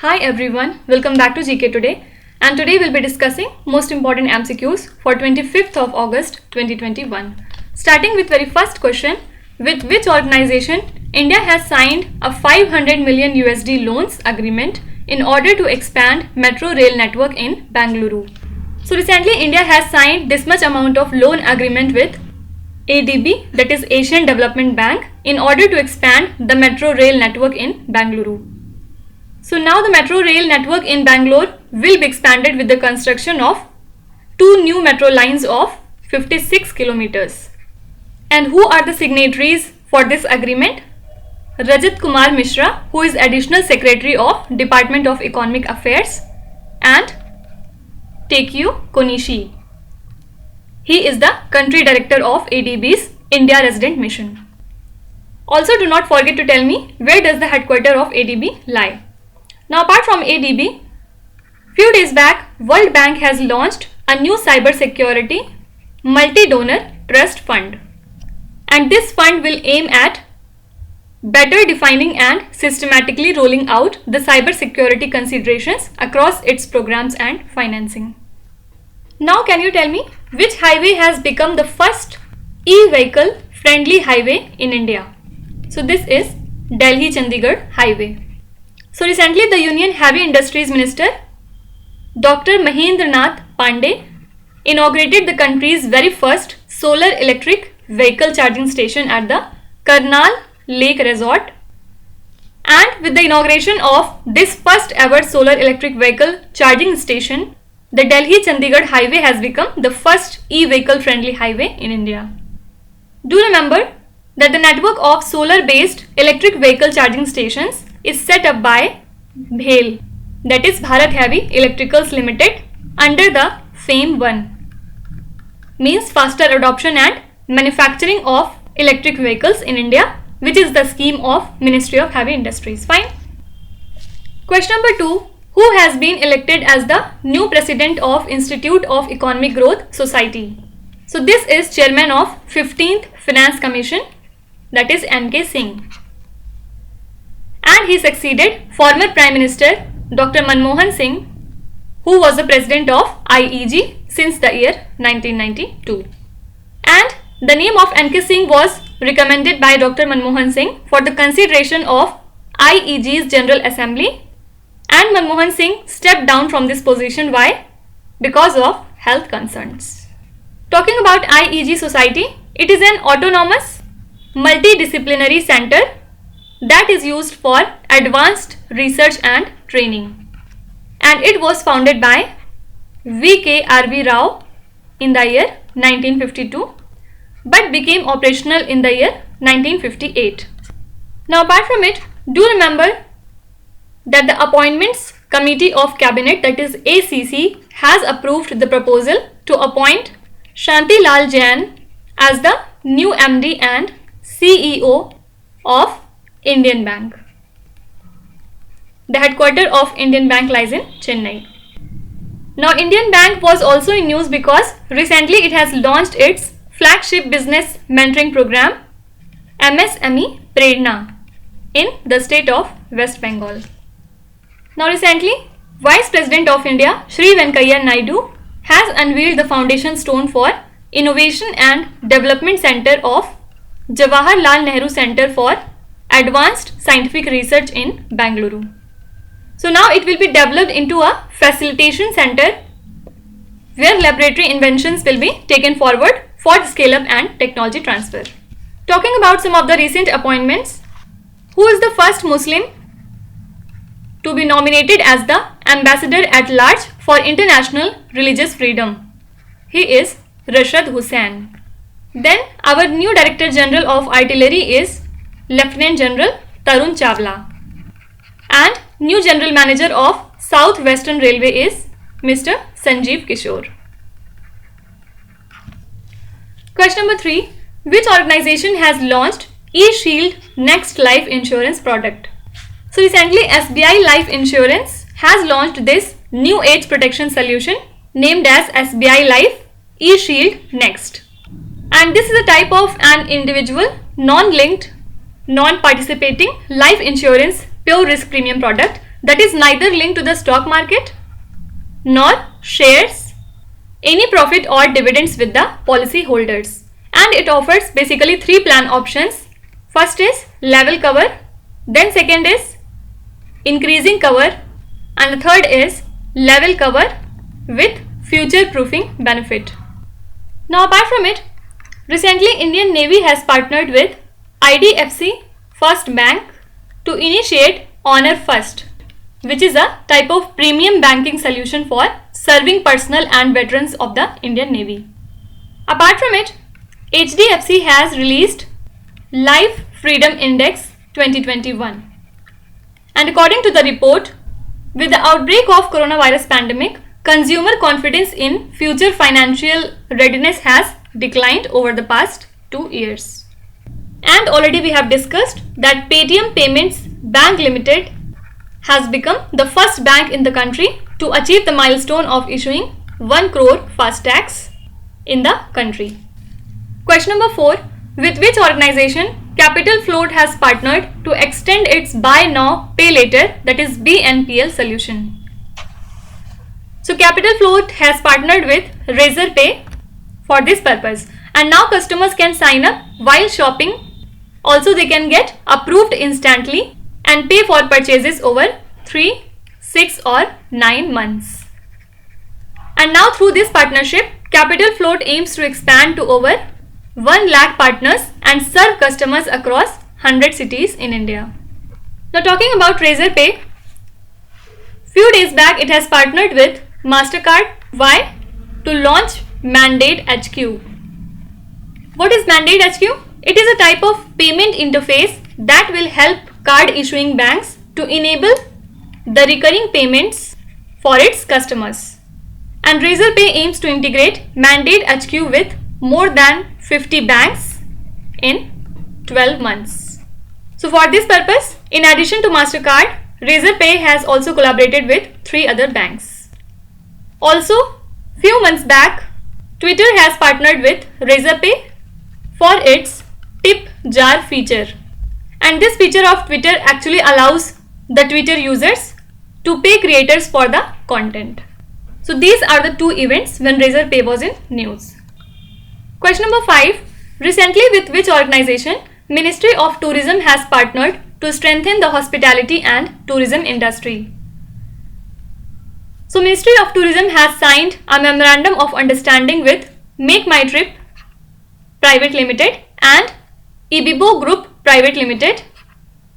Hi everyone, welcome back to GK Today, and today we'll be discussing most important MCQs for 25th of August 2021. Starting with very first question, with which organization India has signed a 500 million USD loans agreement in order to expand metro rail network in Bengaluru. So recently India has signed this much amount of loan agreement with ADB, that is Asian Development Bank, in order to expand the metro rail network in Bengaluru. So now the metro rail network in Bangalore will be expanded with the construction of two new metro lines of 56 kilometers. And who are the signatories for this agreement? Rajat Kumar Mishra, who is Additional Secretary of Department of Economic Affairs, and Takeo Konishi. He is the Country Director of ADB's India Resident Mission. Also, do not forget to tell me where does the headquarters of ADB lie. Now, apart from ADB, few days back, World Bank has launched a new cybersecurity multi-donor trust fund. And this fund will aim at better defining and systematically rolling out the cybersecurity considerations across its programs and financing. Now, can you tell me which highway has become the first e-vehicle friendly highway in India? So, this is Delhi-Chandigarh highway. So recently the Union Heavy Industries Minister Dr. Mahendra Nath Pandey inaugurated the country's very first solar electric vehicle charging station at the Karnal Lake Resort. And with the inauguration of this first ever solar electric vehicle charging station, the Delhi-Chandigarh highway has become the first e-vehicle friendly highway in India. Do remember that the network of solar based electric vehicle charging stations is set up by BHEL, that is Bharat Heavy Electricals Limited, under the FAME-1, means faster adoption and manufacturing of electric vehicles in India, which is the scheme of Ministry of Heavy Industries. Fine. Question number 2. Who has been elected as the new president of Institute of Economic Growth Society? So this is chairman of 15th Finance Commission, that is N.K. Singh. And he succeeded former Prime Minister Dr. Manmohan Singh, who was the president of IEG since the year 1992. And the name of N.K. Singh was recommended by Dr. Manmohan Singh for the consideration of IEG's General Assembly, and Manmohan Singh stepped down from this position. Why? Because of health concerns. Talking about IEG Society, it is an autonomous multidisciplinary center that is used for advanced research and training, and it was founded by V.K.R.V. Rao in the year 1952 but became operational in the year 1958. Now apart from it, do remember that the Appointments Committee of Cabinet, that is ACC, has approved the proposal to appoint Shanti Lal Jain as the new MD and CEO of Indian Bank. The headquarters of Indian Bank lies in Chennai. Now Indian Bank was also in news because recently it has launched its flagship business mentoring program MSME Prerna in the state of West Bengal. Now recently Vice President of India Shri Venkaiah Naidu has unveiled the foundation stone for Innovation and Development Center of Jawaharlal Nehru Center for Advanced Scientific Research in Bengaluru. So now it will be developed into a facilitation center where laboratory inventions will be taken forward for the scale up and technology transfer. Talking about some of the recent appointments, who is the first Muslim to be nominated as the Ambassador at Large for International Religious Freedom? He is Rashad Hussain. Then our new Director General of Artillery is Lieutenant General Tarun Chawla, and new General Manager of South Western Railway is Mr. Sanjeev Kishore. Question number 3. Which organization has launched eShield Next Life Insurance product? So recently SBI Life Insurance has launched this new age protection solution named as SBI Life eShield Next. And this is a type of an individual non-linked non-participating life insurance pure risk premium product that is neither linked to the stock market nor shares any profit or dividends with the policy holders. And it offers basically 3 plan options. First is level cover, then second is increasing cover, and the third is level cover with future proofing benefit. Now apart from it, recently Indian Navy has partnered with IDFC First Bank to initiate Honor First, which is a type of premium banking solution for serving personnel and veterans of the Indian Navy. Apart from it, HDFC has released Life Freedom Index 2021. And according to the report, with the outbreak of coronavirus pandemic, consumer confidence in future financial readiness has declined over the past 2 years. And already we have discussed that Paytm Payments Bank Limited has become the first bank in the country to achieve the milestone of issuing 1 crore FASTags in the country. Question number 4. With which organization Capital Float has partnered to extend its Buy Now Pay Later, that is BNPL solution? So Capital Float has partnered with Razorpay for this purpose, and now customers can sign up while shopping. Also they can get approved instantly and pay for purchases over 3, 6 or 9 months. And now through this partnership, Capital Float aims to expand to over 1 lakh partners and serve customers across 100 cities in India. Now talking about Razorpay, few days back it has partnered with MasterCard. Why? To launch Mandate HQ. What is Mandate HQ? It is a type of payment interface that will help card issuing banks to enable the recurring payments for its customers. And Razorpay aims to integrate Mandate HQ with more than 50 banks in 12 months. So for this purpose, in addition to MasterCard, Razorpay has also collaborated with 3 other banks. Also, few months back, Twitter has partnered with Razorpay for its tip jar feature. And this feature of Twitter actually allows the Twitter users to pay creators for the content. So these are the 2 events when Razorpay was in news. Question number 5. Recently, with which organization Ministry of Tourism has partnered to strengthen the hospitality and tourism industry? So Ministry of Tourism has signed a memorandum of understanding with Make My Trip Private Limited and Ibibo Group Private Limited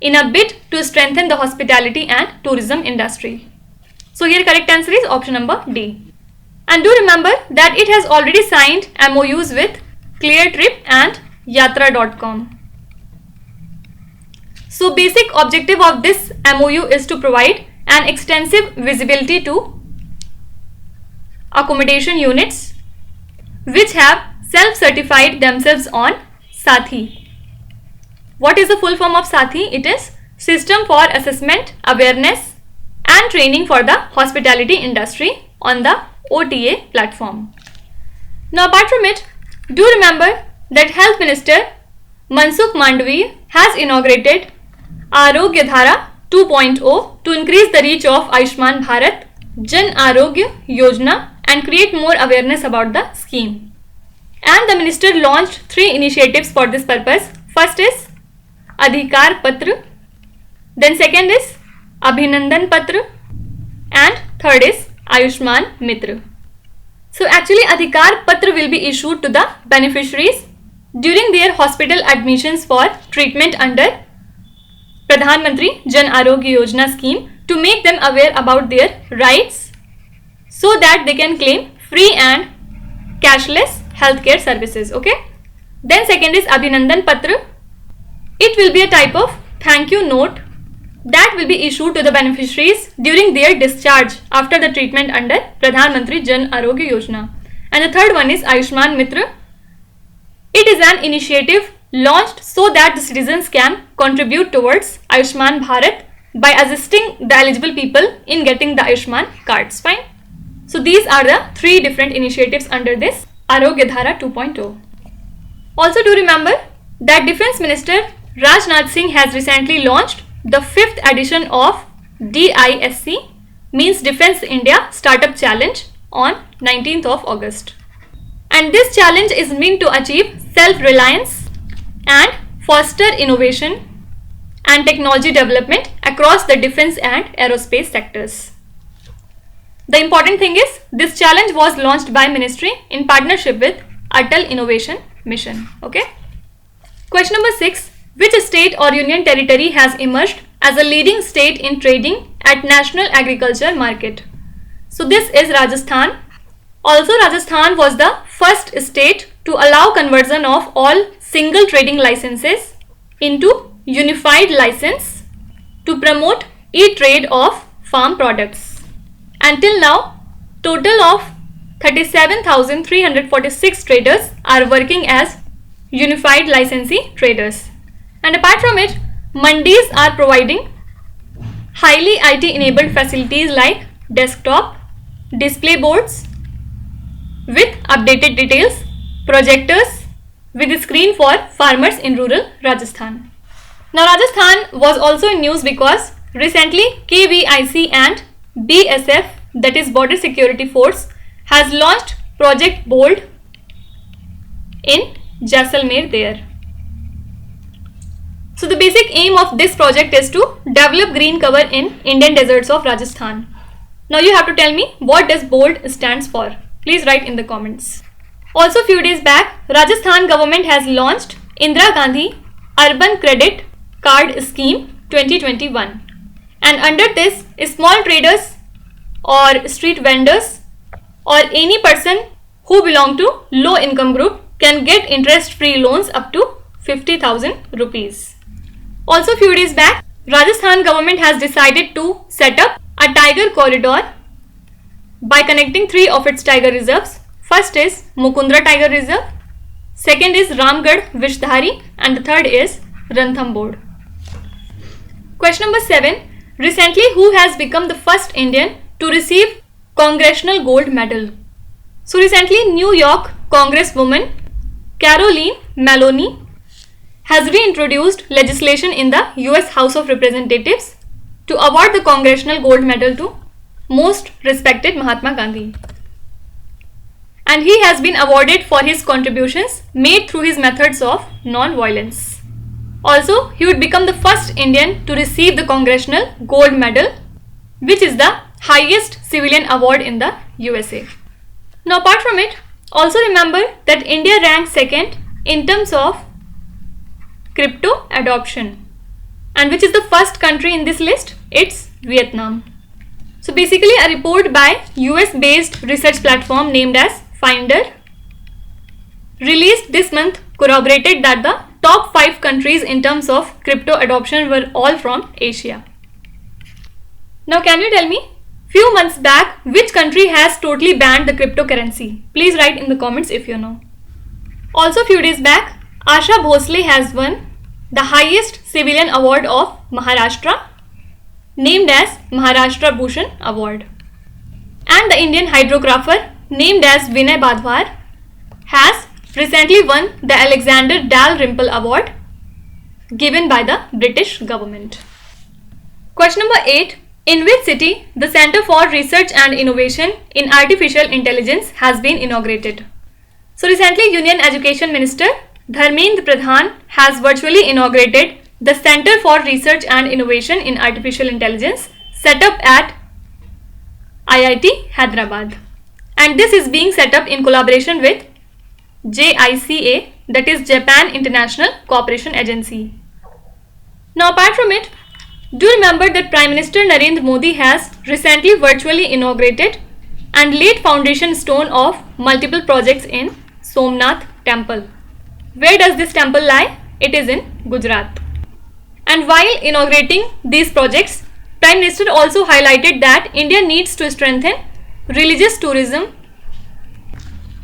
in a bid to strengthen the hospitality and tourism industry. So here correct answer is option number D. And do remember that it has already signed MOUs with ClearTrip and Yatra.com. So basic objective of this MOU is to provide an extensive visibility to accommodation units which have self-certified themselves on Sathi. What is the full form of Sathi? It is System for Assessment, Awareness and Training for the Hospitality Industry on the OTA platform. Now apart from it, do remember that Health Minister Mansukh Mandavia has inaugurated Arogya Dhara 2.0 to increase the reach of Ayushman Bharat Jan Arogya Yojana and create more awareness about the scheme. And the minister launched 3 initiatives for this purpose. First is Adhikar Patra, then second is Abhinandan Patra, and third is Ayushman Mitra. So actually Adhikar Patra will be issued to the beneficiaries during their hospital admissions for treatment under Pradhan Mantri Jan Arogya Yojana scheme to make them aware about their rights so that they can claim free and cashless healthcare services. Okay. Then second is Abhinandan Patra. It will be a type of thank you note that will be issued to the beneficiaries during their discharge after the treatment under Pradhan Mantri Jan Arogya Yojana. And the third one is Ayushman Mitra. It is an initiative launched so that the citizens can contribute towards Ayushman Bharat by assisting the eligible people in getting the Ayushman cards. Fine. So these are the 3 different initiatives under this Arogya Dhara 2.0. Also do remember that Defence Minister Rajnath Singh has recently launched the 5th edition of DISC means Defense India Startup Challenge on 19th of August. And this challenge is meant to achieve self-reliance and foster innovation and technology development across the defense and aerospace sectors. The important thing is this challenge was launched by Ministry in partnership with Atal Innovation Mission. Okay. Question number 6. Which state or union territory has emerged as a leading state in trading at national agriculture market? So this is Rajasthan. Also, Rajasthan was the first state to allow conversion of all single trading licenses into unified license to promote e-trade of farm products. Until now, total of 37,346 traders are working as unified licensee traders. And apart from it, mandis are providing highly IT enabled facilities like desktop, display boards with updated details, projectors with a screen for farmers in rural Rajasthan. Now Rajasthan was also in news because recently KVIC and BSF, that is Border Security Force, has launched Project Bold in Jaisalmer there. So the basic aim of this project is to develop green cover in Indian deserts of Rajasthan. Now you have to tell me what does BOLD stands for. Please write in the comments. Also few days back, Rajasthan government has launched Indira Gandhi Urban Credit Card Scheme 2021. And under this, small traders or street vendors or any person who belong to low income group can get interest free loans up to 50,000 rupees. Also few days back, Rajasthan government has decided to set up a tiger corridor by connecting 3 of its tiger reserves. First is Mukundra Tiger Reserve, second is Ramgarh Vishdhari, and the third is Ranthambore. Question number 7. Recently, who has become the first Indian to receive Congressional Gold Medal? So recently, New York Congresswoman Caroline Maloney has reintroduced legislation in the US House of Representatives to award the Congressional Gold Medal to most respected Mahatma Gandhi. And he has been awarded for his contributions made through his methods of non-violence. Also, he would become the first Indian to receive the Congressional Gold Medal, which is the highest civilian award in the USA. Now apart from it, also remember that India ranks second in terms of crypto adoption. And which is the first country in this list? It's Vietnam. So basically a report by US based research platform named as Finder released this month corroborated that the top 5 countries in terms of crypto adoption were all from Asia. Now can you tell me, few months back, which country has totally banned the cryptocurrency? Please write in the comments if you know. Also few days back, Asha Bhosle has won the highest civilian award of Maharashtra, named as Maharashtra Bhushan Award. And the Indian hydrographer named as Vinay Badhwar has recently won the Alexander Dalrymple Award given by the British government. Question number 8. In which city the Center for Research and Innovation in Artificial Intelligence has been inaugurated? So recently Union Education Minister Dharmendra Pradhan has virtually inaugurated the Center for Research and Innovation in Artificial Intelligence set up at IIT Hyderabad. And this is being set up in collaboration with JICA, that is Japan International Cooperation Agency. Now apart from it, do remember that Prime Minister Narendra Modi has recently virtually inaugurated and laid foundation stone of multiple projects in Somnath Temple. Where does this temple lie? It is in Gujarat. And while inaugurating these projects, Prime Minister also highlighted that India needs to strengthen religious tourism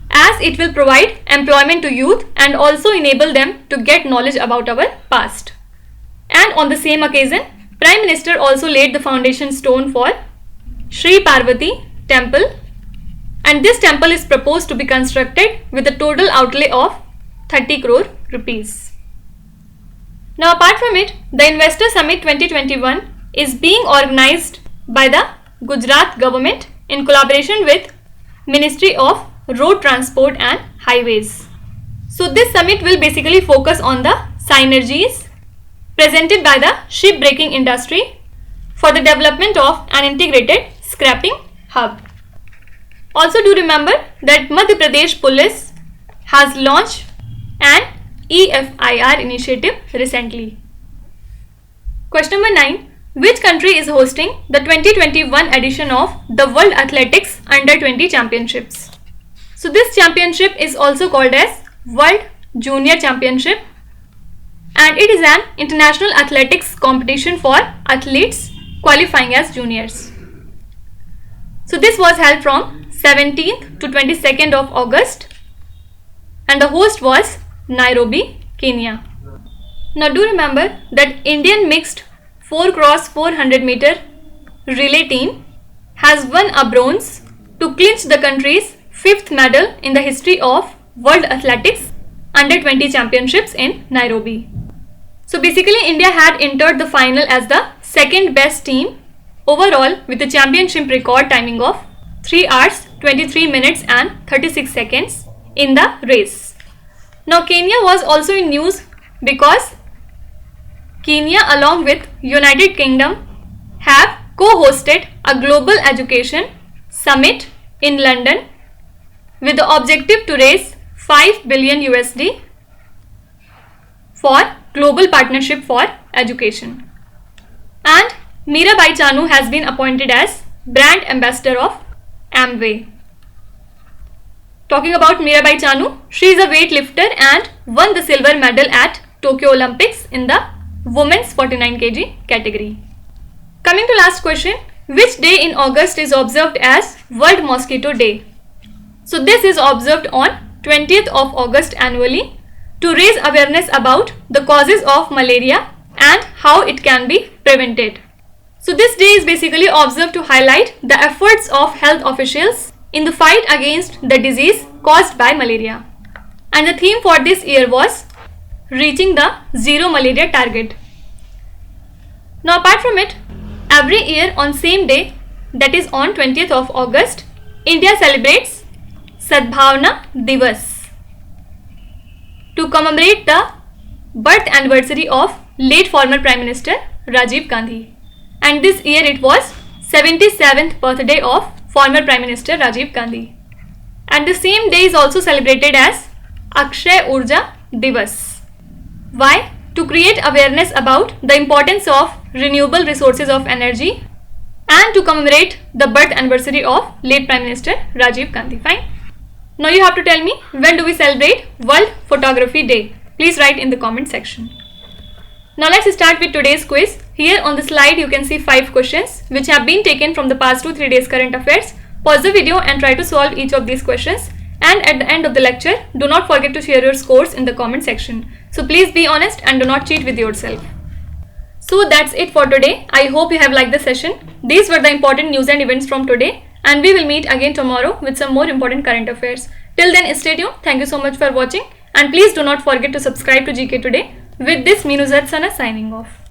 as it will provide employment to youth and also enable them to get knowledge about our past. And on the same occasion, Prime Minister also laid the foundation stone for Sri Parvati Temple, and this temple is proposed to be constructed with a total outlay of 30 crore rupees. Now apart from it, the Investor Summit 2021 is being organized by the Gujarat government in collaboration with Ministry of Road Transport and Highways. So this summit will basically focus on the synergies presented by the shipbreaking industry for the development of an integrated scrapping hub. Also do remember that Madhya Pradesh Police has launched an EFIR initiative recently. Question number 9. Which country is hosting the 2021 edition of the World Athletics Under 20 Championships? So this championship is also called as World Junior Championship, and it is an international athletics competition for athletes qualifying as juniors. So this was held from 17th to 22nd of August, and the host was Nairobi, Kenya. Now do remember that Indian mixed 4x400 meter relay team has won a bronze to clinch the country's 5th medal in the history of World Athletics Under 20 Championships in Nairobi. So basically India had entered the final as the second best team overall with a championship record timing of 3 hours 23 minutes and 36 seconds in the race. Now Kenya was also in news because Kenya along with United Kingdom have co-hosted a global education summit in London with the objective to raise 5 billion USD for global partnership for education. And Mirabai Chanu has been appointed as brand ambassador of Amway. Talking about Mirabai Chanu, she is a weightlifter and won the silver medal at Tokyo Olympics in the women's 49 kg category. Coming to last question, which day in August is observed as World Mosquito Day? So this is observed on 20th of August annually to raise awareness about the causes of malaria and how it can be prevented. So this day is basically observed to highlight the efforts of health officials in the fight against the disease caused by malaria. And the theme for this year was reaching the zero malaria target. Now apart from it, every year on same day, that is on 20th of August, India celebrates Sadbhavna Divas to commemorate the birth anniversary of late former Prime Minister Rajiv Gandhi. And this year it was 77th birthday of former Prime Minister Rajiv Gandhi. And the same day is also celebrated as Akshay Urja Divas. Why? To create awareness about the importance of renewable resources of energy and to commemorate the birth anniversary of late Prime Minister Rajiv Gandhi. Fine. Now you have to tell me, when do we celebrate World Photography Day? Please write in the comment section. Now let's start with today's quiz. Here on the slide you can see 5 questions which have been taken from the past 2-3 days current affairs. Pause the video and try to solve each of these questions. And at the end of the lecture, do not forget to share your scores in the comment section. So please be honest and do not cheat with yourself. So that's it for today. I hope you have liked the session. These were the important news and events from today, and we will meet again tomorrow with some more important current affairs. Till then, stay tuned. Thank you so much for watching, and please do not forget to subscribe to GK Today. With this, Meenuzat Sana signing off.